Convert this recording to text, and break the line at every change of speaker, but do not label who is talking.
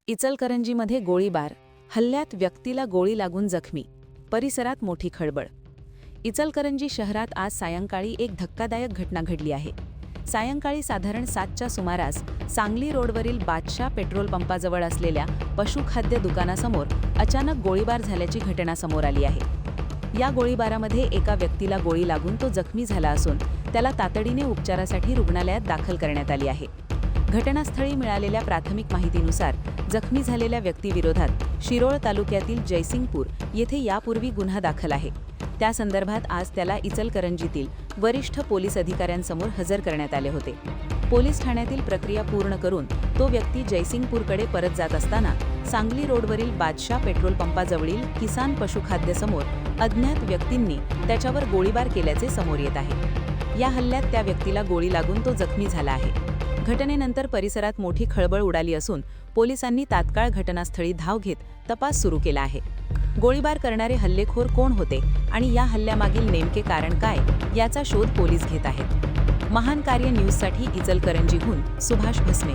इचलकरंजीमध्ये गोळीबार, हल्ल्यात व्यक्तीला गोळी लागून जखमी, परिसरात मोठी खळबळ. इचलकरंजी शहरात आज सायंकाळी एक धक्कादायक घटना घडली आहे. सायंकाळी साधारण 7च्या सुमारास सांगली रोडवरील बादशाह पेट्रोल पंपाजवळ असलेल्या पशुखाद्य दुकानासमोर अचानक गोळीबार झाल्याची घटना समोर आली आहे. या गोळीबारामध्ये एका व्यक्तीला गोळी लागून तो जखमी झाला असून त्याला तातडीने उपचारासाठी रुग्णालयात दाखल करण्यात आली आहे. घटनास्थळी मिळालेल्या प्राथमिक माहितीनुसार जखमी झालेल्या व्यक्तीविरोधात शिरोळ तालुक्यातील जयसिंगपूर येथे यापूर्वी गुन्हा दाखल आहे. त्या संदर्भात आज त्याला इचलकरंजीतील वरिष्ठ पोलीस अधिकाऱ्यांसमोर हजर करण्यात आले होते. पोलीस ठाण्यातील प्रक्रिया पूर्ण करून तो व्यक्ती जयसिंगपूरकडे परत जात असताना सांगली रोडवरील बादशाह पेट्रोल पंपाजवळील किसान पशुखाद्यसमोर अज्ञात व्यक्तींनी त्याच्यावर गोळीबार केल्याचे समोर येत आहे. या हल्ल्यात त्या व्यक्तीला गोळी लागून तो जखमी झाला आहे. घटनेनंतर परिसरात मोठी खळबळ उडाली असून पोलिसांनी तात्काळ घटनास्थळी धाव घेत तपास सुरू केला आहे. गोळीबार करणारे हल्लेखोर कोण होते आणि या हल्ल्यामागील नेमके कारण काय याचा शोध पोलीस घेत आहेत. महान कार्य न्यूजसाठी इचलकरंजीहून सुभाष भस्मे.